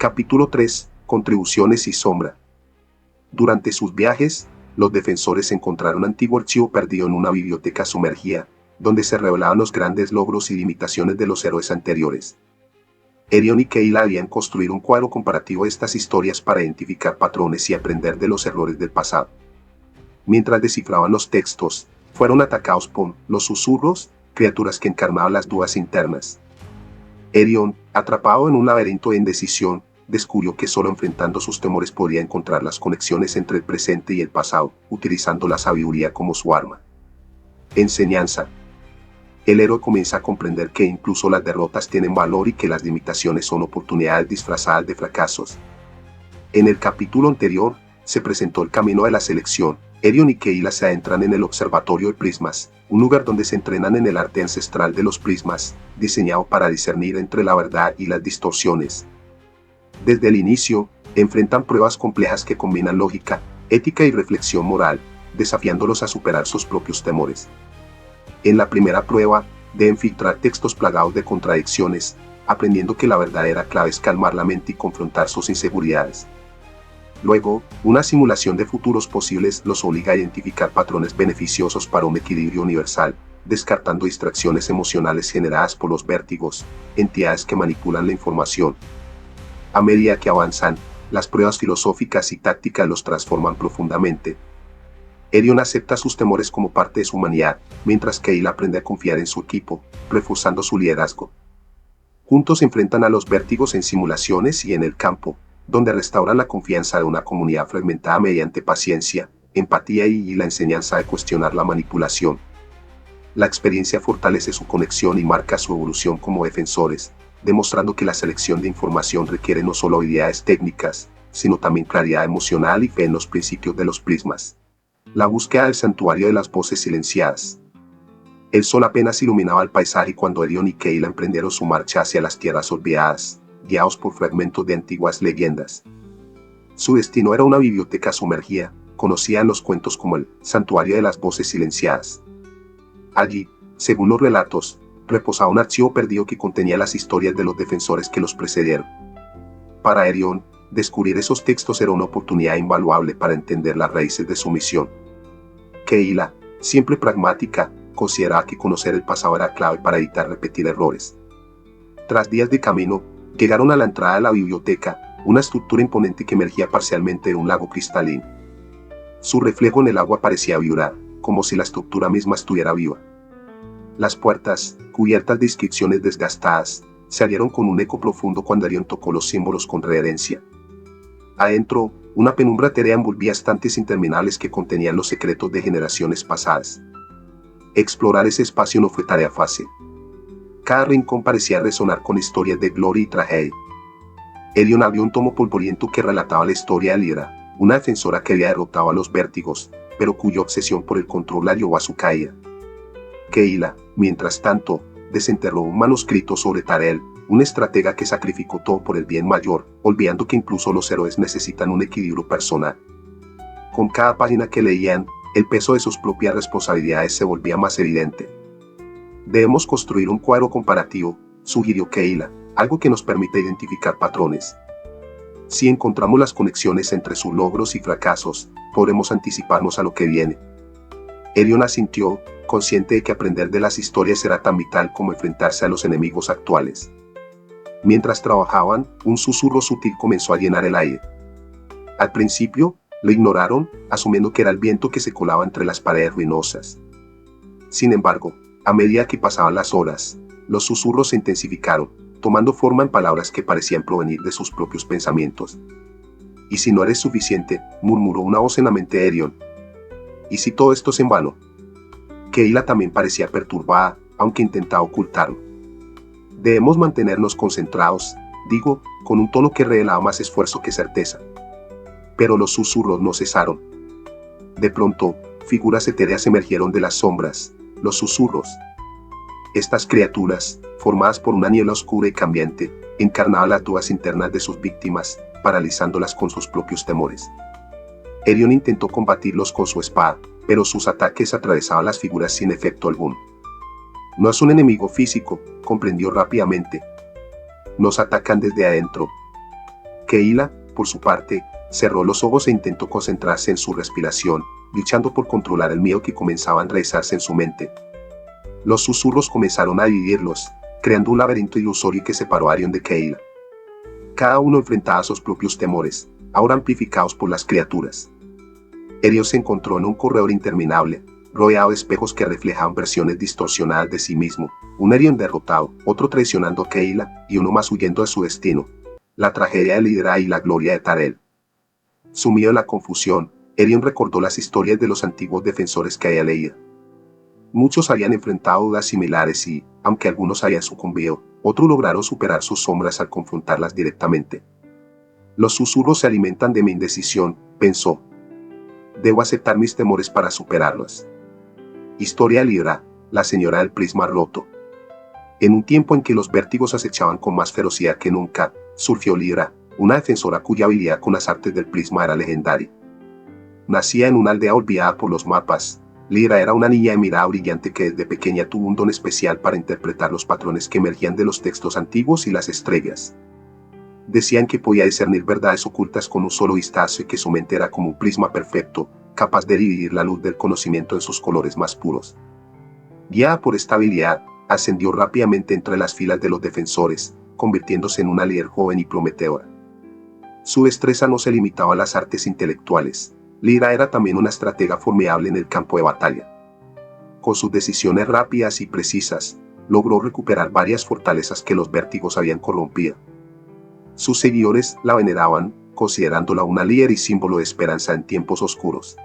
Capítulo 3. Contribuciones y sombra. Durante sus viajes, los defensores encontraron un antiguo archivo perdido en una biblioteca sumergida, donde se revelaban los grandes logros y limitaciones de los héroes anteriores. Erion y Kayla habían construido un cuadro comparativo de estas historias para identificar patrones y aprender de los errores del pasado. Mientras descifraban los textos, fueron atacados por los susurros, criaturas que encarnaban las dudas internas. Erion, atrapado en un laberinto de indecisión, descubrió que solo enfrentando sus temores podía encontrar las conexiones entre el presente y el pasado, utilizando la sabiduría como su arma. Enseñanza. El héroe comienza a comprender que incluso las derrotas tienen valor y que las limitaciones son oportunidades disfrazadas de fracasos. En el capítulo anterior, se presentó el camino de la selección. Erion y Kayla se adentran en el observatorio de prismas, un lugar donde se entrenan en el arte ancestral de los prismas, diseñado para discernir entre la verdad y las distorsiones. Desde el inicio, enfrentan pruebas complejas que combinan lógica, ética y reflexión moral, desafiándolos a superar sus propios temores. En la primera prueba, deben filtrar textos plagados de contradicciones, aprendiendo que la verdadera clave es calmar la mente y confrontar sus inseguridades. Luego, una simulación de futuros posibles los obliga a identificar patrones beneficiosos para un equilibrio universal, descartando distracciones emocionales generadas por los vértigos, entidades que manipulan la información. A medida que avanzan, las pruebas filosóficas y tácticas los transforman profundamente. Erion acepta sus temores como parte de su humanidad, mientras que Kayla aprende a confiar en su equipo, reforzando su liderazgo. Juntos se enfrentan a los vértigos en simulaciones y en el campo, donde restauran la confianza de una comunidad fragmentada mediante paciencia, empatía y la enseñanza de cuestionar la manipulación. La experiencia fortalece su conexión y marca su evolución como defensores, demostrando que la selección de información requiere no solo habilidades técnicas, sino también claridad emocional y fe en los principios de los prismas. La búsqueda del santuario de las voces silenciadas. El sol apenas iluminaba el paisaje cuando Erion y Kayla emprendieron su marcha hacia las tierras olvidadas, guiados por fragmentos de antiguas leyendas. Su destino era una biblioteca sumergida, conocida en los cuentos como el santuario de las voces silenciadas. Allí, según los relatos, reposaba un archivo perdido que contenía las historias de los defensores que los precedieron. Para Erion, descubrir esos textos era una oportunidad invaluable para entender las raíces de su misión. Kayla, siempre pragmática, consideraba que conocer el pasado era clave para evitar repetir errores. Tras días de camino, llegaron a la entrada de la biblioteca, una estructura imponente que emergía parcialmente de un lago cristalino. Su reflejo en el agua parecía vibrar, como si la estructura misma estuviera viva. Las puertas, cubiertas de inscripciones desgastadas, se abrieron con un eco profundo cuando Erion tocó los símbolos con reverencia. Adentro, una penumbra etérea envolvía estantes interminables que contenían los secretos de generaciones pasadas. Explorar ese espacio no fue tarea fácil. Cada rincón parecía resonar con historias de gloria y tragedia. Erion abrió un tomo polvoriento que relataba la historia de Lyra, una defensora que había derrotado a los vértigos, pero cuya obsesión por el control la llevó a su caída. Kayla, mientras tanto, desenterró un manuscrito sobre Tarel, un estratega que sacrificó todo por el bien mayor, olvidando que incluso los héroes necesitan un equilibrio personal. Con cada página que leían, el peso de sus propias responsabilidades se volvía más evidente. Debemos construir un cuadro comparativo, sugirió Kayla, algo que nos permite identificar patrones. Si encontramos las conexiones entre sus logros y fracasos, podremos anticiparnos a lo que viene. Erion asintió, consciente de que aprender de las historias era tan vital como enfrentarse a los enemigos actuales. Mientras trabajaban, un susurro sutil comenzó a llenar el aire. Al principio, lo ignoraron, asumiendo que era el viento que se colaba entre las paredes ruinosas. Sin embargo, a medida que pasaban las horas, los susurros se intensificaron, tomando forma en palabras que parecían provenir de sus propios pensamientos. «¿Y si no eres suficiente?», murmuró una voz en la mente de Erion. «¿Y si todo esto es en vano?». Kayla también parecía perturbada, aunque intentaba ocultarlo. «Debemos mantenernos concentrados», dijo, con un tono que revelaba más esfuerzo que certeza. Pero los susurros no cesaron. De pronto, figuras etéreas emergieron de las sombras. Los susurros. Estas criaturas, formadas por una niebla oscura y cambiante, encarnaban las dudas internas de sus víctimas, paralizándolas con sus propios temores. Erion intentó combatirlos con su espada, pero sus ataques atravesaban las figuras sin efecto alguno. «No es un enemigo físico», comprendió rápidamente. «Nos atacan desde adentro». Keila, por su parte, cerró los ojos e intentó concentrarse en su respiración, luchando por controlar el miedo que comenzaba a enraizarse en su mente. Los susurros comenzaron a dividirlos, creando un laberinto ilusorio que separó a Arion de Keila. Cada uno enfrentaba sus propios temores, ahora amplificados por las criaturas. Arion se encontró en un corredor interminable, rodeado de espejos que reflejaban versiones distorsionadas de sí mismo, un Arion derrotado, otro traicionando a Keila, y uno más huyendo de su destino, la tragedia de Lidra y la gloria de Tarel. Sumido en la confusión, Arion recordó las historias de los antiguos defensores que había leído. Muchos habían enfrentado dudas similares y, aunque algunos habían sucumbido, otros lograron superar sus sombras al confrontarlas directamente. Los susurros se alimentan de mi indecisión, pensó. Debo aceptar mis temores para superarlos. Historia de Lidra, la señora del prisma roto. En un tiempo en que los vértigos acechaban con más ferocidad que nunca, surgió Lidra, una defensora cuya habilidad con las artes del prisma era legendaria. Nacida en una aldea olvidada por los mapas, Lidra era una niña de mirada brillante que desde pequeña tuvo un don especial para interpretar los patrones que emergían de los textos antiguos y las estrellas. Decían que podía discernir verdades ocultas con un solo vistazo y que su mente era como un prisma perfecto, capaz de dividir la luz del conocimiento en sus colores más puros. Guiada por esta habilidad, ascendió rápidamente entre las filas de los defensores, convirtiéndose en una líder joven y prometedora. Su destreza no se limitaba a las artes intelectuales. Lidra era también una estratega formidable en el campo de batalla. Con sus decisiones rápidas y precisas, logró recuperar varias fortalezas que los vértigos habían corrompido. Sus seguidores la veneraban, considerándola una líder y símbolo de esperanza en tiempos oscuros.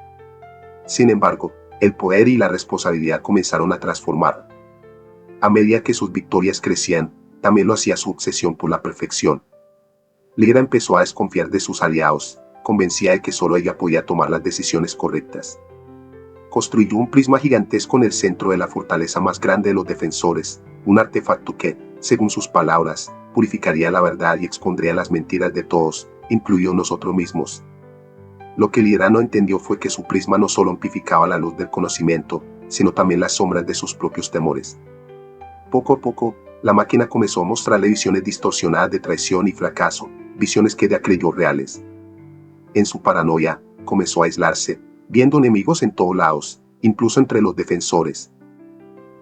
Sin embargo, el poder y la responsabilidad comenzaron a transformarla. A medida que sus victorias crecían, también lo hacía su obsesión por la perfección. Lidra empezó a desconfiar de sus aliados, convencida de que solo ella podía tomar las decisiones correctas. Construyó un prisma gigantesco en el centro de la fortaleza más grande de los defensores, un artefacto que, según sus palabras, purificaría la verdad y expondría las mentiras de todos, incluidos nosotros mismos. Lo que Lidra no entendió fue que su prisma no solo amplificaba la luz del conocimiento, sino también las sombras de sus propios temores. Poco a poco, la máquina comenzó a mostrarle visiones distorsionadas de traición y fracaso, visiones que ella creyó reales. En su paranoia, comenzó a aislarse, viendo enemigos en todos lados, incluso entre los defensores.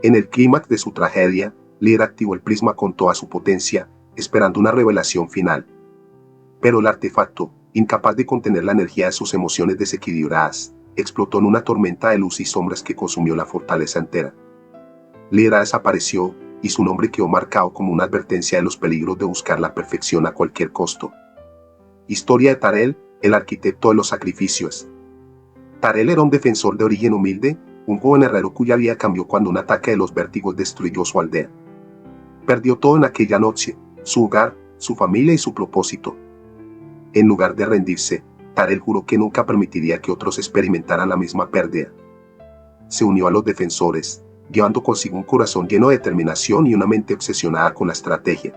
En el clímax de su tragedia, Lidra activó el prisma con toda su potencia, esperando una revelación final. Pero el artefacto, incapaz de contener la energía de sus emociones desequilibradas, explotó en una tormenta de luz y sombras que consumió la fortaleza entera. Lidra desapareció, y su nombre quedó marcado como una advertencia de los peligros de buscar la perfección a cualquier costo. Historia de Tarel, el arquitecto de los sacrificios. Tarel era un defensor de origen humilde, un joven herrero cuya vida cambió cuando un ataque de los vértigos destruyó su aldea. Perdió todo en aquella noche, su hogar, su familia y su propósito. En lugar de rendirse, Tarel juró que nunca permitiría que otros experimentaran la misma pérdida. Se unió a los defensores, llevando consigo un corazón lleno de determinación y una mente obsesionada con la estrategia.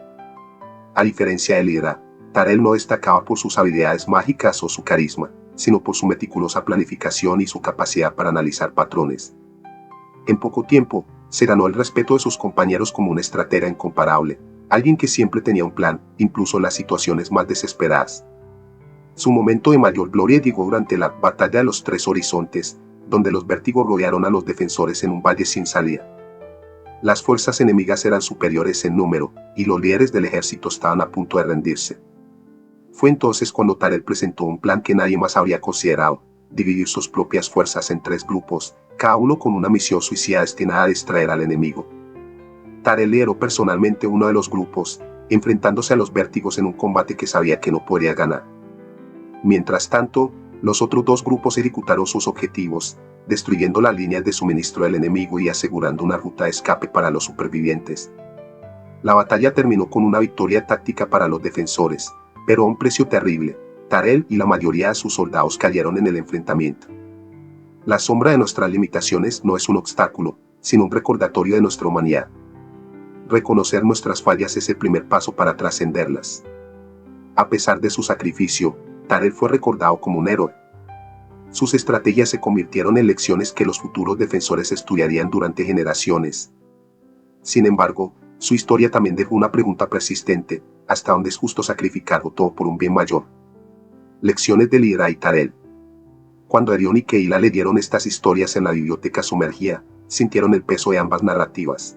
A diferencia de Lidra, Tarel no destacaba por sus habilidades mágicas o su carisma, sino por su meticulosa planificación y su capacidad para analizar patrones. En poco tiempo, se ganó el respeto de sus compañeros como una estratega incomparable, alguien que siempre tenía un plan, incluso en las situaciones más desesperadas. Su momento de mayor gloria llegó durante la Batalla de los Tres Horizontes, donde los vértigos rodearon a los defensores en un valle sin salida. Las fuerzas enemigas eran superiores en número, y los líderes del ejército estaban a punto de rendirse. Fue entonces cuando Tarel presentó un plan que nadie más había considerado: dividir sus propias fuerzas en 3 grupos, cada uno con una misión suicida destinada a distraer al enemigo. Tarel lideró personalmente uno de los grupos, enfrentándose a los vértigos en un combate que sabía que no podría ganar. Mientras tanto, los otros 2 grupos ejecutaron sus objetivos, destruyendo las líneas de suministro del enemigo y asegurando una ruta de escape para los supervivientes. La batalla terminó con una victoria táctica para los defensores, pero a un precio terrible. Tarel y la mayoría de sus soldados cayeron en el enfrentamiento. La sombra de nuestras limitaciones no es un obstáculo, sino un recordatorio de nuestra humanidad. Reconocer nuestras fallas es el primer paso para trascenderlas. A pesar de su sacrificio, Tarel fue recordado como un héroe. Sus estrategias se convirtieron en lecciones que los futuros defensores estudiarían durante generaciones. Sin embargo, su historia también dejó una pregunta persistente: hasta donde es justo sacrificarlo todo por un bien mayor. Lecciones de Líra y Tarel. Cuando Erión y Keilah le dieron estas historias en la biblioteca sumergida, sintieron el peso de ambas narrativas.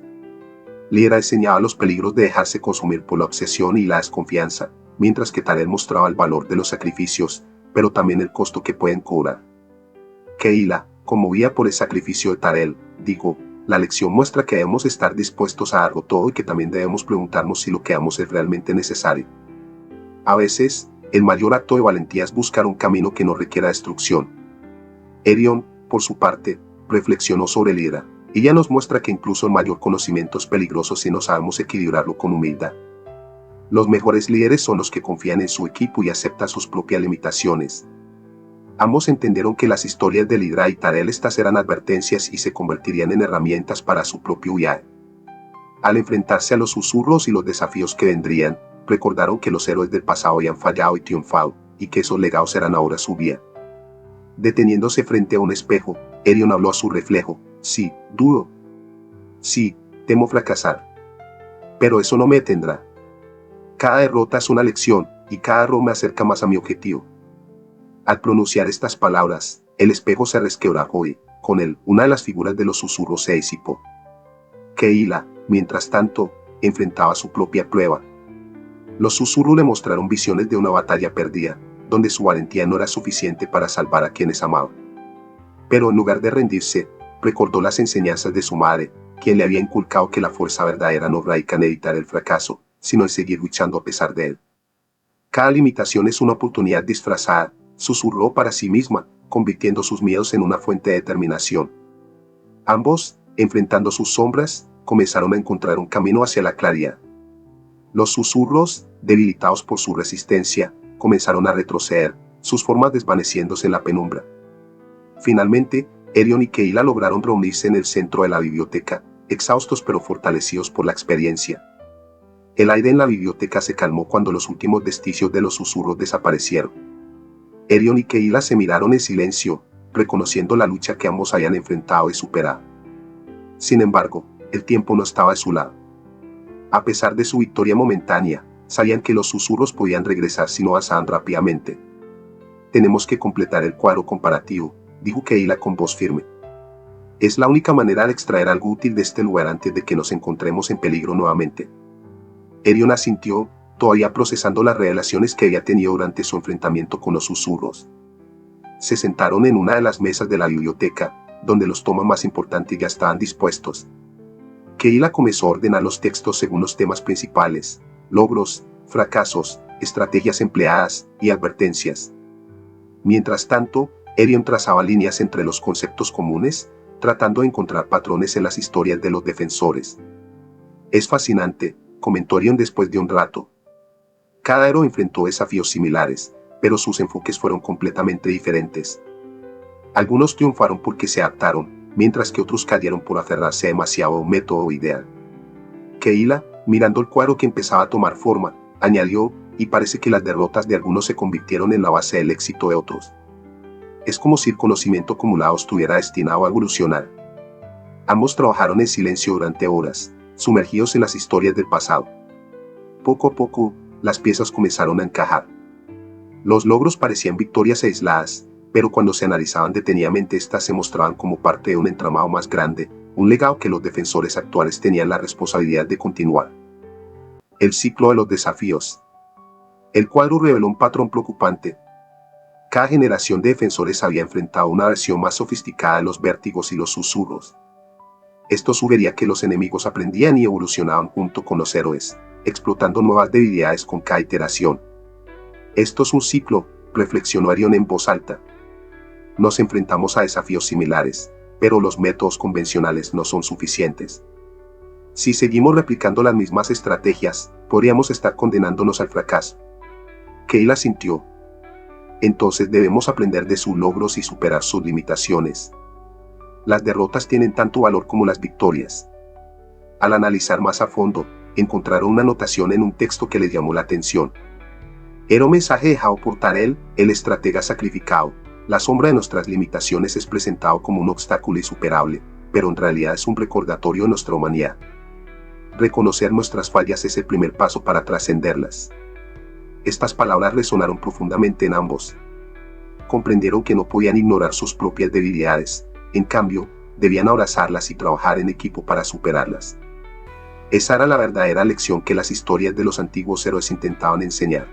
Líra enseñaba los peligros de dejarse consumir por la obsesión y la desconfianza, mientras que Tarel mostraba el valor de los sacrificios, pero también el costo que pueden cobrar. Keilah, conmovida por el sacrificio de Tarel, dijo: la lección muestra que debemos estar dispuestos a darlo todo y que también debemos preguntarnos si lo que damos es realmente necesario. A veces, el mayor acto de valentía es buscar un camino que no requiera destrucción. Erión, por su parte, reflexionó sobre Líra. Ella nos muestra que incluso el mayor conocimiento es peligroso si no sabemos equilibrarlo con humildad. Los mejores líderes son los que confían en su equipo y aceptan sus propias limitaciones. Ambos entendieron que las historias de Líra y Tarel estas eran advertencias y se convertirían en herramientas para su propio viaje. Al enfrentarse a los susurros y los desafíos que vendrían, recordaron que los héroes del pasado habían fallado y triunfado, y que esos legados eran ahora su vía. Deteniéndose frente a un espejo, Erión habló a su reflejo: sí, dudo. Sí, temo fracasar. Pero eso no me detendrá. Cada derrota es una lección, y cada error me acerca más a mi objetivo. Al pronunciar estas palabras, el espejo se resquebrajó y, con él, una de las figuras de los susurros se disipó. Keilah, mientras tanto, enfrentaba su propia prueba. Los susurros le mostraron visiones de una batalla perdida, donde su valentía no era suficiente para salvar a quienes amaba. Pero en lugar de rendirse, recordó las enseñanzas de su madre, quien le había inculcado que la fuerza verdadera no radica en evitar el fracaso, sino en seguir luchando a pesar de él. Cada limitación es una oportunidad disfrazada, susurró para sí misma, convirtiendo sus miedos en una fuente de determinación. Ambos, enfrentando sus sombras, comenzaron a encontrar un camino hacia la claridad. Los susurros, debilitados por su resistencia, comenzaron a retroceder, sus formas desvaneciéndose en la penumbra. Finalmente, Erión y Keilah lograron reunirse en el centro de la biblioteca, exhaustos pero fortalecidos por la experiencia. El aire en la biblioteca se calmó cuando los últimos vestigios de los susurros desaparecieron. Erión y Keilah se miraron en silencio, reconociendo la lucha que ambos habían enfrentado y superado. Sin embargo, el tiempo no estaba de su lado. A pesar de su victoria momentánea, sabían que los susurros podían regresar si no avanzaban rápidamente. Tenemos que completar el cuadro comparativo, dijo Keilah con voz firme. Es la única manera de extraer algo útil de este lugar antes de que nos encontremos en peligro nuevamente. Erión asintió, todavía procesando las revelaciones que había tenido durante su enfrentamiento con los susurros. Se sentaron en una de las mesas de la biblioteca, donde los tomos más importantes ya estaban dispuestos. Keilah comenzó a ordenar los textos según los temas principales: logros, fracasos, estrategias empleadas y advertencias. Mientras tanto, Erión trazaba líneas entre los conceptos comunes, tratando de encontrar patrones en las historias de los defensores. Es fascinante, comentó Erión después de un rato. Cada héroe enfrentó desafíos similares, pero sus enfoques fueron completamente diferentes. Algunos triunfaron porque se adaptaron, mientras que otros cayeron por aferrarse demasiado a un método o idea. Keilah, mirando el cuadro que empezaba a tomar forma, añadió: y parece que las derrotas de algunos se convirtieron en la base del éxito de otros. Es como si el conocimiento acumulado estuviera destinado a evolucionar. Ambos trabajaron en silencio durante horas, sumergidos en las historias del pasado. Poco a poco, las piezas comenzaron a encajar. Los logros parecían victorias aisladas, pero cuando se analizaban detenidamente estas se mostraban como parte de un entramado más grande, un legado que los defensores actuales tenían la responsabilidad de continuar. El ciclo de los desafíos. El cuadro reveló un patrón preocupante. Cada generación de defensores había enfrentado una versión más sofisticada de los vértigos y los susurros. Esto sugería que los enemigos aprendían y evolucionaban junto con los héroes, explotando nuevas debilidades con cada iteración. Esto es un ciclo, reflexionó Erión en voz alta. Nos enfrentamos a desafíos similares, pero los métodos convencionales no son suficientes. Si seguimos replicando las mismas estrategias, podríamos estar condenándonos al fracaso. Keilah sintió. Entonces debemos aprender de sus logros y superar sus limitaciones. Las derrotas tienen tanto valor como las victorias. Al analizar más a fondo, encontraron una anotación en un texto que les llamó la atención. Era un mensaje dejado por Tarel, el estratega sacrificado. La sombra de nuestras limitaciones es presentado como un obstáculo insuperable, pero en realidad es un recordatorio de nuestra humanidad. Reconocer nuestras fallas es el primer paso para trascenderlas. Estas palabras resonaron profundamente en ambos. Comprendieron que no podían ignorar sus propias debilidades, en cambio, debían abrazarlas y trabajar en equipo para superarlas. Esa era la verdadera lección que las historias de los antiguos héroes intentaban enseñar.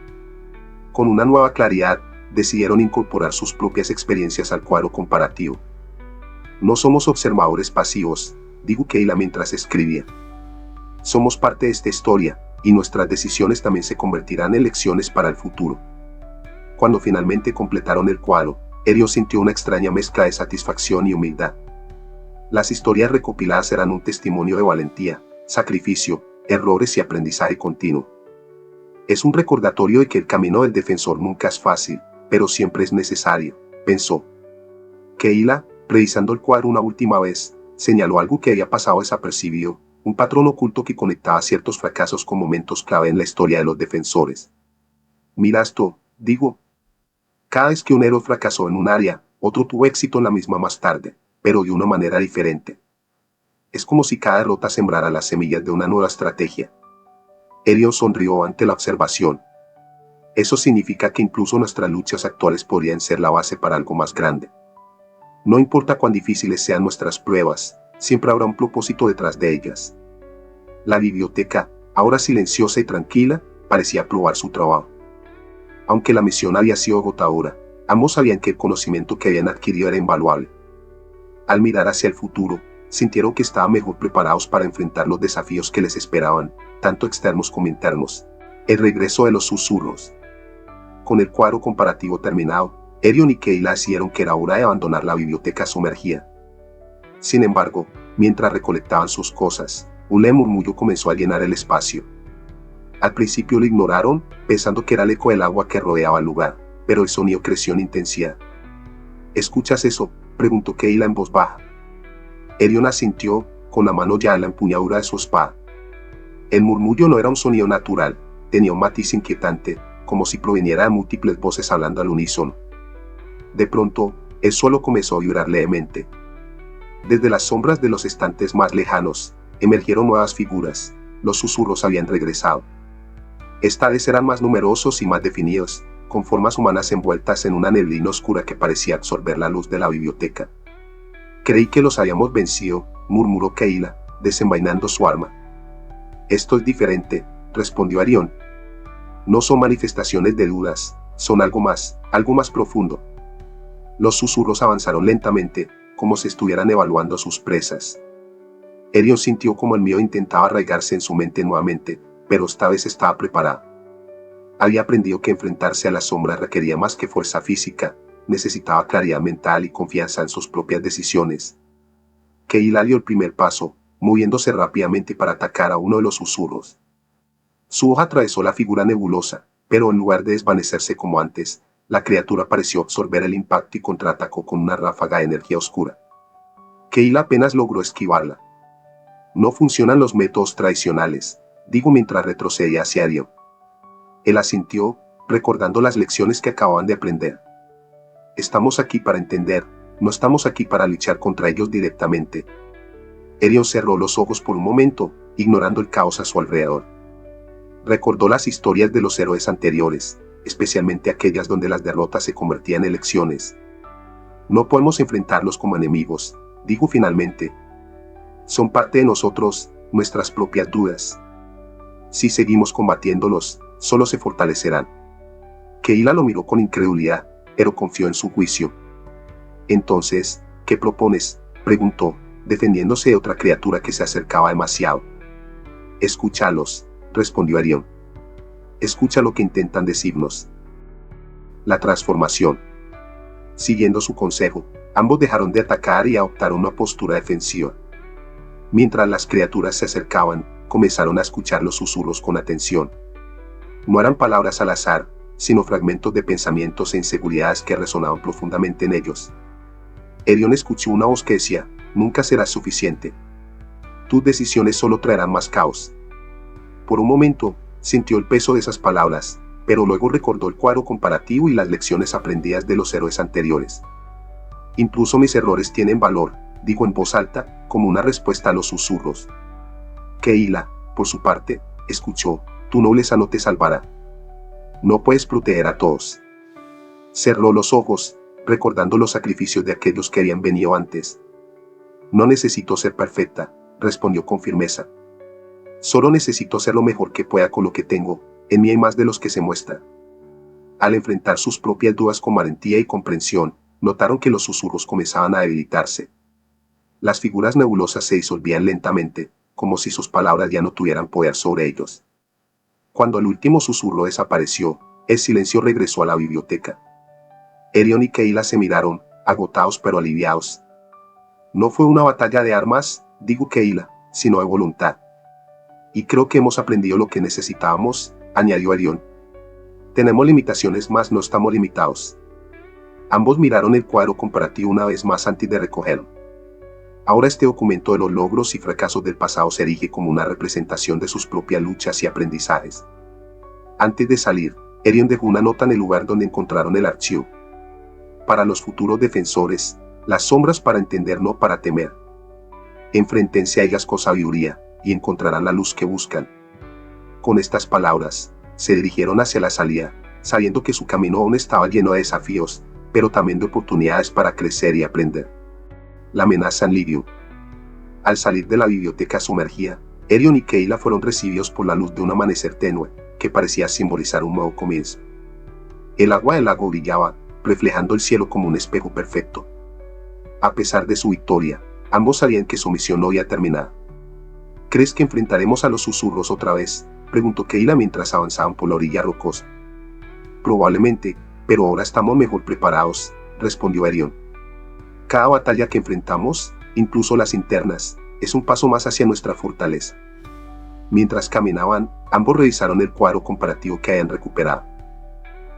Con una nueva claridad, decidieron incorporar sus propias experiencias al cuadro comparativo. No somos observadores pasivos, dijo Kayla mientras escribía. Somos parte de esta historia, y nuestras decisiones también se convertirán en lecciones para el futuro. Cuando finalmente completaron el cuadro, Erion sintió una extraña mezcla de satisfacción y humildad. Las historias recopiladas serán un testimonio de valentía, sacrificio, errores y aprendizaje continuo. Es un recordatorio de que el camino del defensor nunca es fácil, pero siempre es necesario, pensó. Kayla, revisando el cuadro una última vez, señaló algo que había pasado desapercibido, un patrón oculto que conectaba ciertos fracasos con momentos clave en la historia de los defensores. Mira esto, digo. Cada vez que un héroe fracasó en un área, otro tuvo éxito en la misma más tarde, pero de una manera diferente. Es como si cada derrota sembrara las semillas de una nueva estrategia. Erion sonrió ante la observación. Eso significa que incluso nuestras luchas actuales podrían ser la base para algo más grande. No importa cuán difíciles sean nuestras pruebas, siempre habrá un propósito detrás de ellas. La biblioteca, ahora silenciosa y tranquila, parecía aprobar su trabajo. Aunque la misión había sido agotadora, ambos sabían que el conocimiento que habían adquirido era invaluable. Al mirar hacia el futuro, sintieron que estaban mejor preparados para enfrentar los desafíos que les esperaban, tanto externos como internos. El regreso de los susurros. Con el cuadro comparativo terminado, Erion y Kayla decidieron que era hora de abandonar la biblioteca sumergida. Sin embargo, mientras recolectaban sus cosas, un leve murmullo comenzó a llenar el espacio. Al principio lo ignoraron, pensando que era el eco del agua que rodeaba el lugar, pero el sonido creció en intensidad. ¿Escuchas eso?, preguntó Kayla en voz baja. Erion asintió, con la mano ya en la empuñadura de su espada. El murmullo no era un sonido natural, tenía un matiz inquietante, como si proviniera de múltiples voces hablando al unísono. De pronto, el suelo comenzó a vibrar levemente. Desde las sombras de los estantes más lejanos, emergieron nuevas figuras. Los susurros habían regresado. Esta vez eran más numerosos y más definidos, con formas humanas envueltas en una neblina oscura que parecía absorber la luz de la biblioteca. Creí que los habíamos vencido, murmuró Kayla, desenvainando su arma. Esto es diferente, respondió Erion. No son manifestaciones de dudas, son algo más profundo. Los susurros avanzaron lentamente, como si estuvieran evaluando a sus presas. Erion sintió como el miedo intentaba arraigarse en su mente nuevamente, pero esta vez estaba preparada. Había aprendido que enfrentarse a las sombras requería más que fuerza física, necesitaba claridad mental y confianza en sus propias decisiones. Kayla dio el primer paso, moviéndose rápidamente para atacar a uno de los susurros. Su hoja atravesó la figura nebulosa, pero en lugar de desvanecerse como antes, la criatura pareció absorber el impacto y contraatacó con una ráfaga de energía oscura. Kayla apenas logró esquivarla. No funcionan los métodos tradicionales, dijo mientras retrocedía hacia Erion. Él asintió, recordando las lecciones que acababan de aprender. Estamos aquí para entender, no estamos aquí para luchar contra ellos directamente. Erion cerró los ojos por un momento, ignorando el caos a su alrededor. Recordó las historias de los héroes anteriores, especialmente aquellas donde las derrotas se convertían en lecciones. No podemos enfrentarlos como enemigos, dijo finalmente. Son parte de nosotros, nuestras propias dudas. Si seguimos combatiéndolos, solo se fortalecerán. Kayla lo miró con incredulidad, pero confió en su juicio. Entonces, ¿qué propones?, preguntó, defendiéndose de otra criatura que se acercaba demasiado. Escúchalos, respondió Erion. Escucha lo que intentan decirnos. La transformación. Siguiendo su consejo, ambos dejaron de atacar y adoptaron una postura defensiva. Mientras las criaturas se acercaban, comenzaron a escuchar los susurros con atención. No eran palabras al azar, sino fragmentos de pensamientos e inseguridades que resonaban profundamente en ellos. Erion escuchó una voz que decía: nunca serás suficiente. Tus decisiones solo traerán más caos. Por un momento, sintió el peso de esas palabras, pero luego recordó el cuadro comparativo y las lecciones aprendidas de los héroes anteriores. Incluso mis errores tienen valor, dijo en voz alta, como una respuesta a los susurros. Kayla, Por su parte, escuchó, tu nobleza no te salvará. No puedes proteger a todos. Cerró los ojos, recordando los sacrificios de aquellos que habían venido antes. No necesito ser perfecta, respondió con firmeza. Solo necesito hacer lo mejor que pueda con lo que tengo, en mí hay más de los que se muestran. Al enfrentar sus propias dudas con valentía y comprensión, notaron que los susurros comenzaban a debilitarse. Las figuras nebulosas se disolvían lentamente, como si sus palabras ya no tuvieran poder sobre ellos. Cuando el último susurro desapareció, el silencio regresó a la biblioteca. Erion y Keilah se miraron, agotados pero aliviados. No fue una batalla de armas, dijo Keilah, sino de voluntad. Y creo que hemos aprendido lo que necesitábamos, añadió Erion. Tenemos limitaciones, mas no estamos limitados. Ambos miraron el cuadro comparativo una vez más antes de recogerlo. Ahora este documento de los logros y fracasos del pasado se erige como una representación de sus propias luchas y aprendizajes. Antes de salir, Erion dejó una nota en el lugar donde encontraron el archivo. Para los futuros defensores, las sombras para entender, no para temer. Enfréntense a ellas con sabiduría, y encontrarán la luz que buscan. Con estas palabras, se dirigieron hacia la salida, sabiendo que su camino aún estaba lleno de desafíos, pero también de oportunidades para crecer y aprender. La amenaza en Lidio. Al salir de la biblioteca sumergida, Erion y Keilah fueron recibidos por la luz de un amanecer tenue, que parecía simbolizar un nuevo comienzo. El agua del lago brillaba, reflejando el cielo como un espejo perfecto. A pesar de su victoria, ambos sabían que su misión no había terminado. ¿Crees que enfrentaremos a los susurros otra vez?, preguntó Keilah mientras avanzaban por la orilla rocosa. Probablemente, pero ahora estamos mejor preparados, respondió Erion. Cada batalla que enfrentamos, incluso las internas, es un paso más hacia nuestra fortaleza. Mientras caminaban, ambos revisaron el cuadro comparativo que habían recuperado.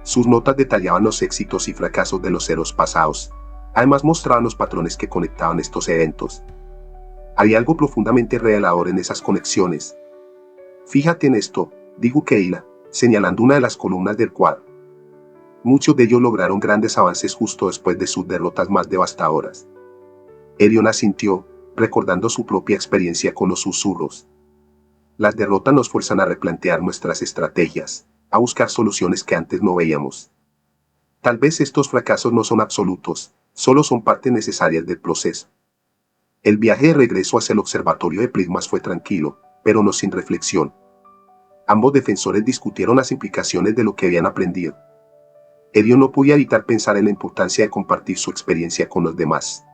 Sus notas detallaban los éxitos y fracasos de los héroes pasados. Además mostraban los patrones que conectaban estos eventos. Había algo profundamente revelador en esas conexiones. Fíjate en esto, dijo Keilah, señalando una de las columnas del cuadro. Muchos de ellos lograron grandes avances justo después de sus derrotas más devastadoras. Erion asintió, recordando su propia experiencia con los susurros. Las derrotas nos fuerzan a replantear nuestras estrategias, a buscar soluciones que antes no veíamos. Tal vez estos fracasos no son absolutos, solo son partes necesarias del proceso. El viaje de regreso hacia el observatorio de prismas fue tranquilo, pero no sin reflexión. Ambos defensores discutieron las implicaciones de lo que habían aprendido. Erion no podía evitar pensar en la importancia de compartir su experiencia con los demás.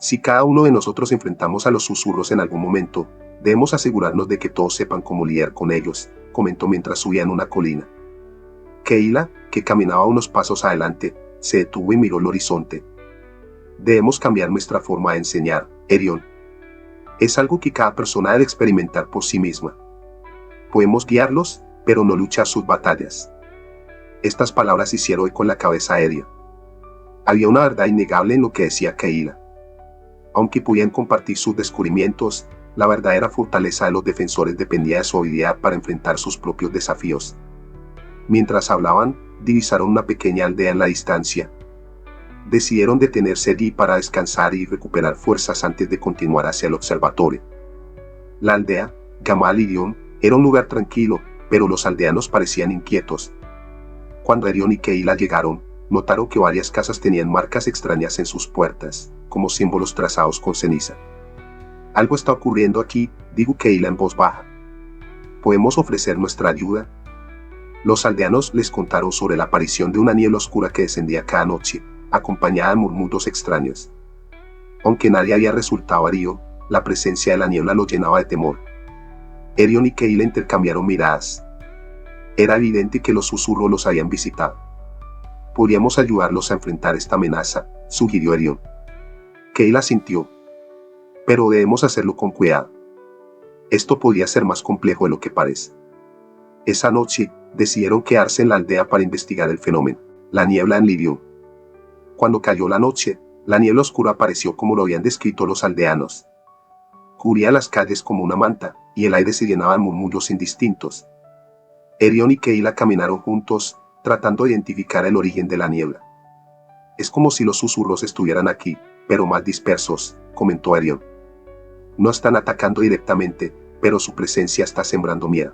Si cada uno de nosotros enfrentamos a los susurros en algún momento, debemos asegurarnos de que todos sepan cómo lidiar con ellos, comentó mientras subían una colina. Keilah, que caminaba unos pasos adelante, se detuvo y miró el horizonte. Debemos cambiar nuestra forma de enseñar, Erion. Es algo que cada persona debe experimentar por sí misma. Podemos guiarlos, pero no luchar sus batallas. Estas palabras hicieron eco en la cabeza de Erion. Había una verdad innegable en lo que decía Keilah. Aunque podían compartir sus descubrimientos, la verdadera fortaleza de los defensores dependía de su habilidad para enfrentar sus propios desafíos. Mientras hablaban, divisaron una pequeña aldea en la distancia. Decidieron detenerse allí para descansar y recuperar fuerzas antes de continuar hacia el observatorio. La aldea, llamada Lidion, era un lugar tranquilo, pero los aldeanos parecían inquietos. Cuando Erion y Keilah llegaron, notaron que varias casas tenían marcas extrañas en sus puertas, como símbolos trazados con ceniza. Algo está ocurriendo aquí, dijo Keilah en voz baja. ¿Podemos ofrecer nuestra ayuda? Los aldeanos les contaron sobre la aparición de una niebla oscura que descendía cada noche, acompañada de murmullos extraños. Aunque nadie había resultado herido, la presencia de la niebla los llenaba de temor. Erion y Keilah intercambiaron miradas. Era evidente que los susurros los habían visitado. Podríamos ayudarlos a enfrentar esta amenaza, sugirió Erion. Keilah sintió. Pero debemos hacerlo con cuidado. Esto podría ser más complejo de lo que parece. Esa noche, decidieron quedarse en la aldea para investigar el fenómeno, la niebla en Lidion. Cuando cayó la noche, la niebla oscura apareció como lo habían descrito los aldeanos. Cubría las calles como una manta, y el aire se llenaba de murmullos indistintos. Erion y Keilah caminaron juntos, tratando de identificar el origen de la niebla. Es como si los susurros estuvieran aquí, pero más dispersos, comentó Erion. No están atacando directamente, pero su presencia está sembrando miedo.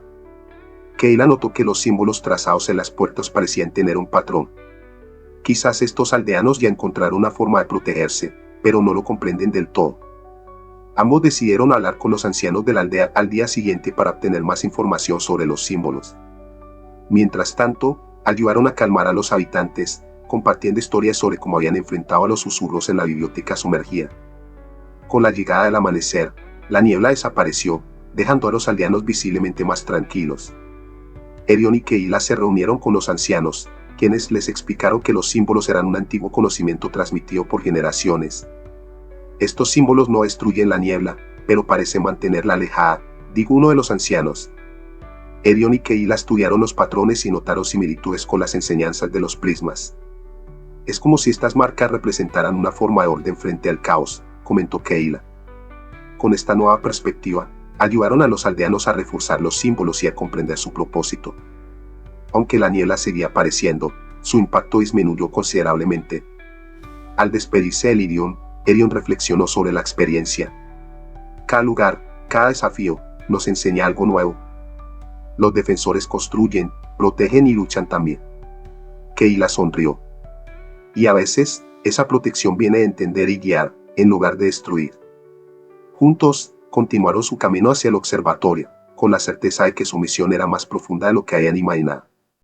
Keila notó que los símbolos trazados en las puertas parecían tener un patrón. Quizás estos aldeanos ya encontraron una forma de protegerse, pero no lo comprenden del todo. Ambos decidieron hablar con los ancianos de la aldea al día siguiente para obtener más información sobre los símbolos. Mientras tanto, ayudaron a calmar a los habitantes, compartiendo historias sobre cómo habían enfrentado a los susurros en la biblioteca sumergida. Con la llegada del amanecer, la niebla desapareció, dejando a los aldeanos visiblemente más tranquilos. Erion y Keila se reunieron con los ancianos, quienes les explicaron que los símbolos eran un antiguo conocimiento transmitido por generaciones. Estos símbolos no destruyen la niebla, pero parecen mantenerla alejada, dijo uno de los ancianos. Erion y Keila estudiaron los patrones y notaron similitudes con las enseñanzas de los prismas. Es como si estas marcas representaran una forma de orden frente al caos, comentó Keila. Con esta nueva perspectiva, ayudaron a los aldeanos a reforzar los símbolos y a comprender su propósito. Aunque la niebla seguía apareciendo, su impacto disminuyó considerablemente. Al despedirse de Erion reflexionó sobre la experiencia. Cada lugar, cada desafío, nos enseña algo nuevo. Los defensores construyen, protegen y luchan también. Keila sonrió. Y a veces, esa protección viene de entender y guiar, en lugar de destruir. Juntos, continuaron su camino hacia el observatorio, con la certeza de que su misión era más profunda de lo que habían imaginado.